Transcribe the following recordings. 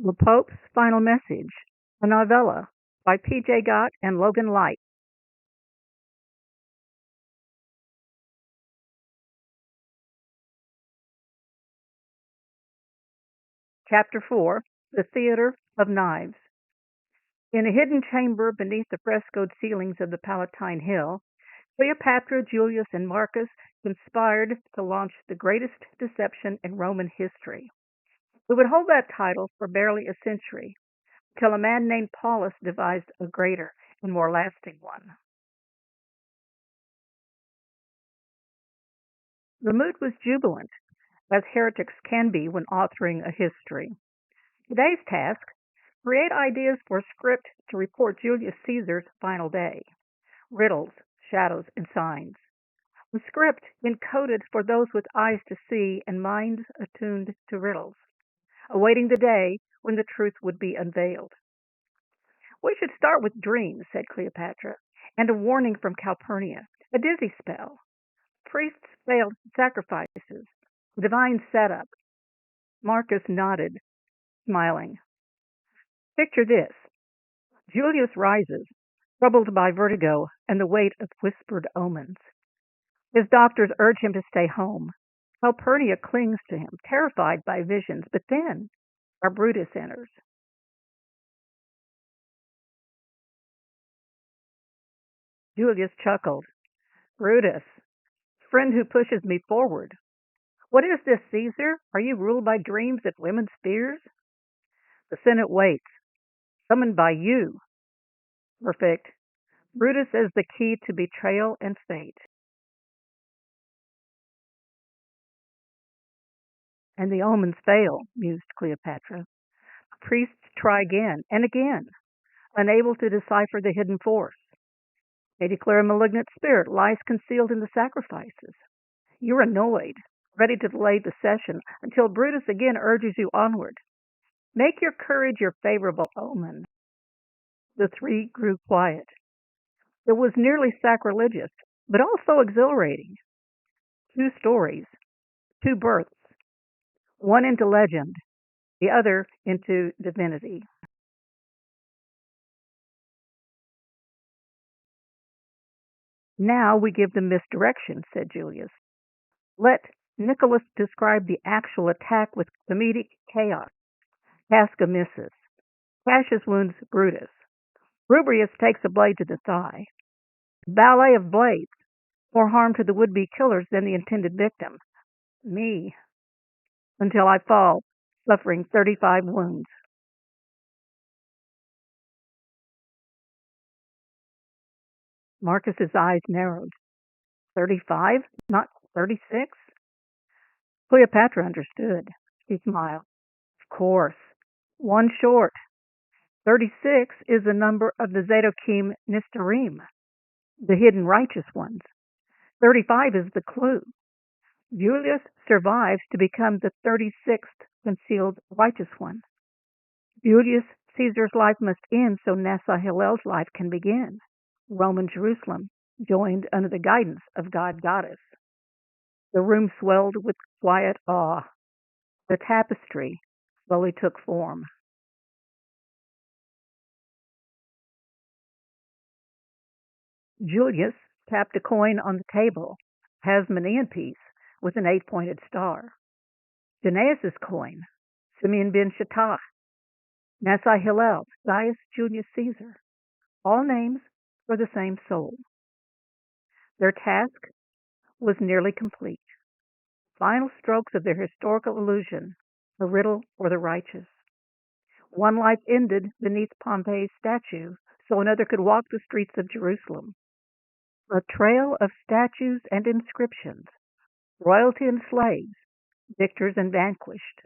The Pope's Final Message, a novella by P.J. Gott and Logan Light. Chapter 4, The Theater of Knives. In a hidden chamber beneath the frescoed ceilings of the Palatine Hill, Cleopatra, Julius, and Marcus conspired to launch the greatest deception in Roman history. It would hold that title for barely a century, till a man named Paulus devised a greater and more lasting one. The mood was jubilant, as heretics can be when authoring a history. Today's task: create ideas for a script to report Julius Caesar's final day. Riddles, shadows, and signs. A script encoded for those with eyes to see and minds attuned to riddles, awaiting the day when the truth would be unveiled. "We should start with dreams," said Cleopatra, "and a warning from Calpurnia, a dizzy spell. Priests failed sacrifices, divine setup." Marcus nodded, smiling. "Picture this. Julius rises, troubled by vertigo and the weight of whispered omens. His doctors urge him to stay home. Calpurnia clings to him, terrified by visions, but then our Brutus enters." Julius chuckled. "Brutus, friend who pushes me forward. What is this, Caesar? Are you ruled by dreams at women's spears?" "The Senate waits, summoned by you." "Perfect. Brutus as the key to betrayal and fate." "And the omens fail," mused Cleopatra. "Priests try again and again, unable to decipher the hidden force. They declare a malignant spirit lies concealed in the sacrifices. You're annoyed, ready to delay the session until Brutus again urges you onward. Make your courage your favorable omen." The three grew quiet. It was nearly sacrilegious, but also exhilarating. Two stories, two births, one into legend, the other into divinity. "Now we give them misdirection," said Julius. "Let Nicolaus describe the actual attack with comedic chaos. Casca misses. Cassius wounds Brutus. Rubrius takes a blade to the thigh. Ballet of blades. More harm to the would-be killers than the intended victim. Me. Until I fall, suffering 35 wounds." Marcus's eyes narrowed. 35? Not 36? Cleopatra understood. She smiled. "Of course. One short. 36 is the number of the Zadokim Nistarim, the hidden righteous ones. 35 is the clue. Julius survives to become the 36th concealed righteous one. Julius Caesar's life must end so Nasi Hillel's life can begin. Roman Jerusalem, joined under the guidance of God-Goddess." The room swelled with quiet awe. The tapestry slowly took form. Julius tapped a coin on the table, Hasmonean piece with an 8-pointed star. Janaeus' coin, Simeon ben Shattah. Nasi Hillel, Gaius Julius Caesar. All names for the same soul. Their task was nearly complete. Final strokes of their historical illusion, a riddle for the righteous. One life ended beneath Pompey's statue, so another could walk the streets of Jerusalem. A trail of statues and inscriptions, royalty and slaves, victors and vanquished,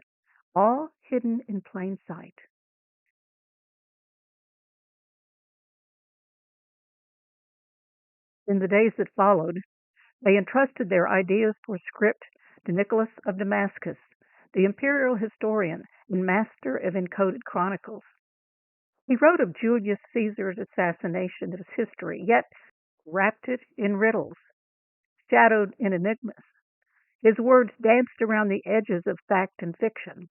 all hidden in plain sight. In the days that followed, they entrusted their ideas for script to Nicolaus of Damascus, the imperial historian and master of encoded chronicles. He wrote of Julius Caesar's assassination as history, yet wrapped it in riddles, shadowed in enigmas. His words danced around the edges of fact and fiction.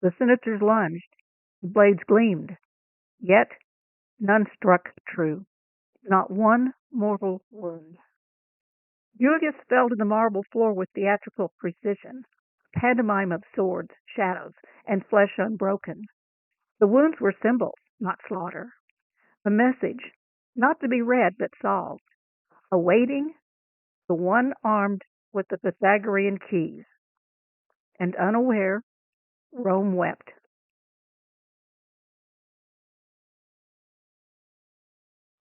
The senators lunged, The blades gleamed, yet none struck true, not one mortal wound. Julius fell to the marble floor with theatrical precision, a pantomime of swords, shadows, and flesh unbroken. The wounds were symbols, not slaughter. A message, not to be read but solved, awaiting the one armed with the Pythagorean keys. And unaware, Rome wept.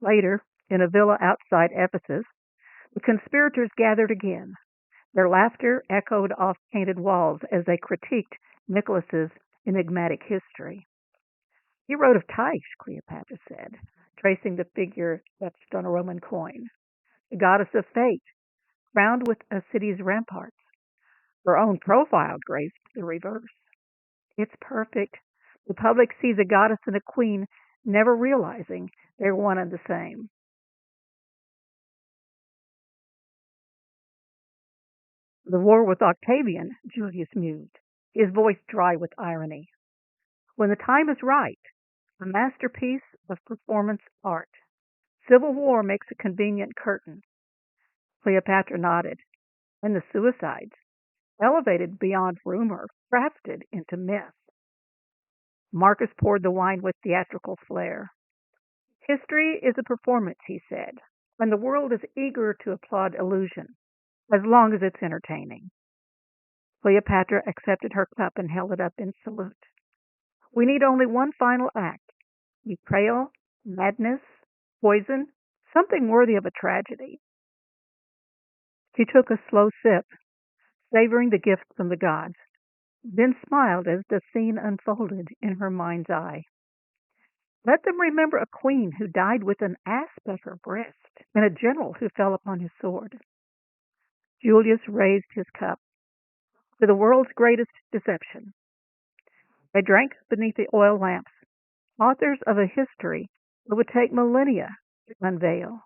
Later, in a villa outside Ephesus, the conspirators gathered again. Their laughter echoed off painted walls as they critiqued Nicholas's enigmatic history. He wrote of Tyche, Cleopatra said, tracing the figure etched on a Roman coin, the goddess of fate, crowned with a city's ramparts. Her own profile graced the reverse. It's perfect. The public sees a goddess and a queen, never realizing they're one and the same. The war with Octavian, Julius mused, his voice dry with irony. When the time is right, a masterpiece of performance art. Civil war makes a convenient curtain. Cleopatra nodded. And the suicides, elevated beyond rumor, crafted into myth. Marcus poured the wine with theatrical flair. History is a performance, he said, and the world is eager to applaud illusion, as long as it's entertaining. Cleopatra accepted her cup and held it up in salute. We need only one final act. Betrayal, madness, poison, something worthy of a tragedy. She took a slow sip, savoring the gift from the gods, then smiled as the scene unfolded in her mind's eye. Let them remember a queen who died with an asp at her breast, and a general who fell upon his sword. Julius raised his cup to the world's greatest deception. They drank beneath the oil lamps, authors of a history that would take millennia to unveil.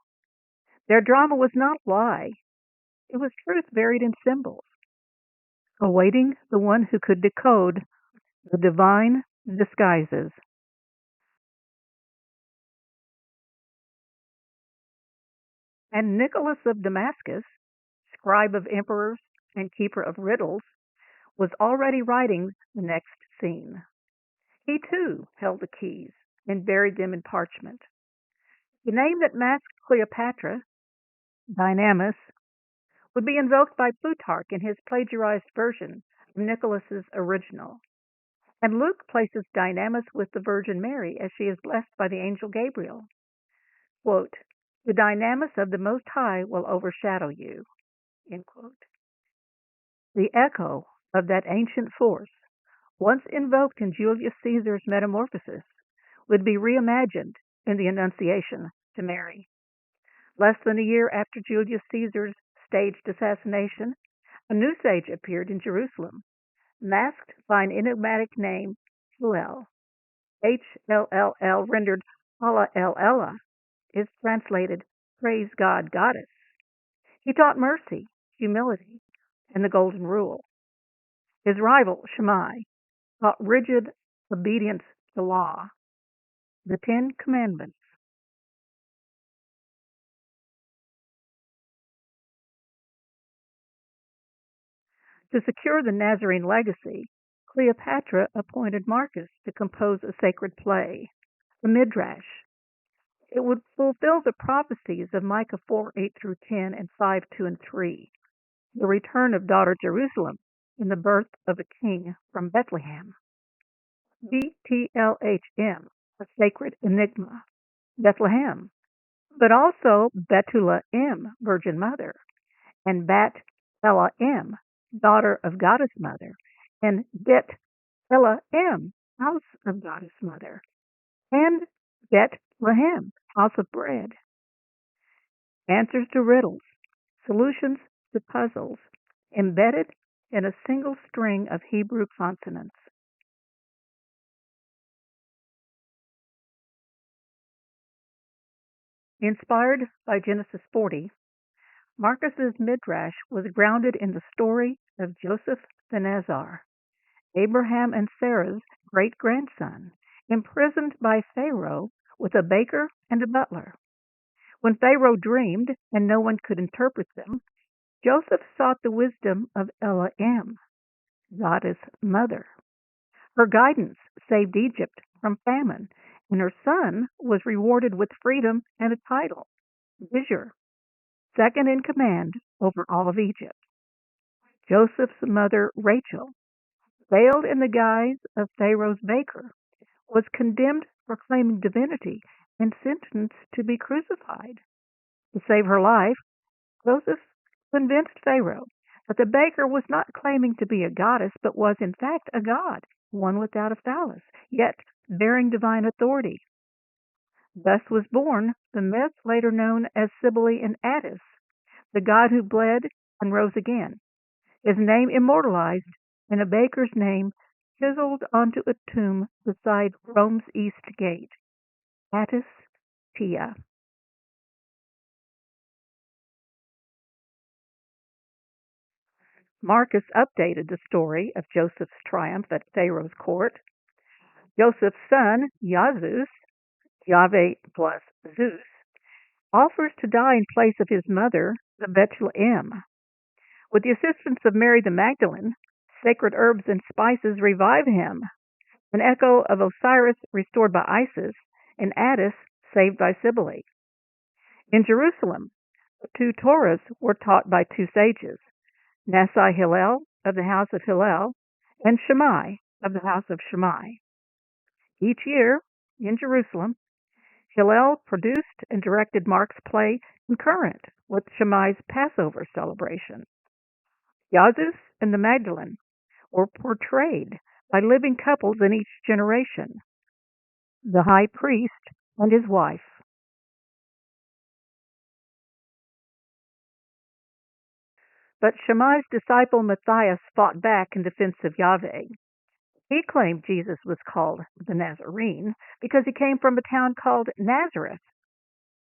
Their drama was not lie, it was truth buried in symbols, awaiting the one who could decode the divine disguises. And Nicolaus of Damascus, scribe of emperors and keeper of riddles, was already writing the next scene. He too held the keys and buried them in parchment. The name that masked Cleopatra, Dynamis, would be invoked by Plutarch in his plagiarized version of Nicholas's original. And Luke places Dynamis with the Virgin Mary as she is blessed by the angel Gabriel. Quote, the dynamis of the Most High will overshadow you. End quote. The echo of that ancient force, once invoked in Julius Caesar's Metamorphosis, would be reimagined in the Annunciation to Mary. Less than a year after Julius Caesar's staged assassination, a new sage appeared in Jerusalem, masked by an enigmatic name, Hillel. H-L-L-L, rendered Allah el-Ella, is translated Praise God, Goddess. He taught mercy, humility, and the Golden Rule. His rival, Shammai, taught rigid obedience to law, the Ten Commandments. To secure the Nazarene legacy, Cleopatra appointed Marcus to compose a sacred play, the Midrash. It would fulfill the prophecies of Micah 4:8-10 and 5:2 and 3, the return of daughter Jerusalem and the birth of a king from Bethlehem. BTLHM, a sacred enigma, Bethlehem, but also Betula-M, Virgin Mother, and Bat Ella-M, daughter of Goddess Mother, and Bet Ella-M, house of Goddess Mother, and Bethlehem, house of bread. Answers to riddles, solutions to puzzles, embedded in a single string of Hebrew consonants. Inspired by Genesis 40, Marcus's Midrash was grounded in the story of Joseph the Nazar, Abraham and Sarah's great-grandson, imprisoned by Pharaoh with a baker and a butler. When Pharaoh dreamed and no one could interpret them, Joseph sought the wisdom of Elohim, Goddess Mother. Her guidance saved Egypt from famine, and her son was rewarded with freedom and a title, Vizier, second in command over all of Egypt. Joseph's mother, Rachel, veiled in the guise of Pharaoh's baker, was condemned for claiming divinity and sentenced to be crucified. To save her life, Joseph convinced Pharaoh that the baker was not claiming to be a goddess, but was in fact a god, one without a phallus, yet bearing divine authority. Thus was born the myth later known as Cybele and Attis, the god who bled and rose again, his name immortalized in a baker's name chiseled onto a tomb beside Rome's east gate, Attis Tia. Marcus updated the story of Joseph's triumph at Pharaoh's court. Joseph's son, Yazus, Yahweh plus Zeus, offers to die in place of his mother, the Bethlehem. With the assistance of Mary the Magdalene, sacred herbs and spices revive him, an echo of Osiris restored by Isis, and Attis saved by Cybele. In Jerusalem, the two Torahs were taught by two sages, Nasi Hillel of the house of Hillel and Shammai of the house of Shammai. Each year, in Jerusalem, Hillel produced and directed Mark's play concurrent with Shammai's Passover celebration. Yazus and the Magdalene were portrayed by living couples in each generation, the high priest and his wife. But Shammai's disciple Matthias fought back in defense of Yahweh. He claimed Jesus was called the Nazarene because he came from a town called Nazareth.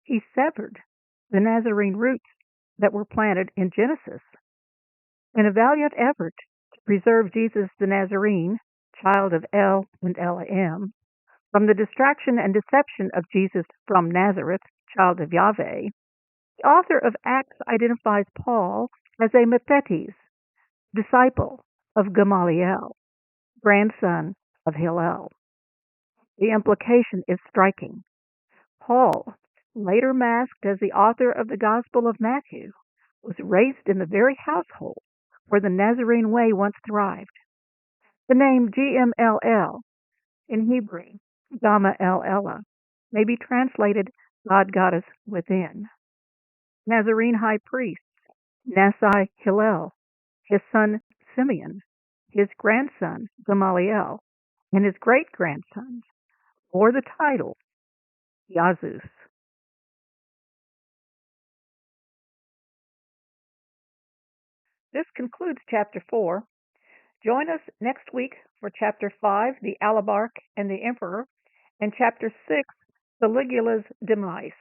He severed the Nazarene roots that were planted in Genesis. In a valiant effort to preserve Jesus the Nazarene, child of El and Elohim, from the distraction and deception of Jesus from Nazareth, child of Yahweh, the author of Acts identifies Paul as a Mathetes, disciple of Gamaliel, grandson of Hillel. The implication is striking. Paul, later masked as the author of the Gospel of Matthew, was raised in the very household where the Nazarene way once thrived. The name GMLL, in Hebrew, Gamma El Ella, may be translated God Goddess within. Nazarene high priest, Nasi Hillel, his son Simeon, his grandson Gamaliel, and his great-grandsons bore the title Yazus. This concludes Chapter 4. Join us next week for Chapter 5, the Alabarch and the Emperor, and Chapter 6, Caligula's Demise.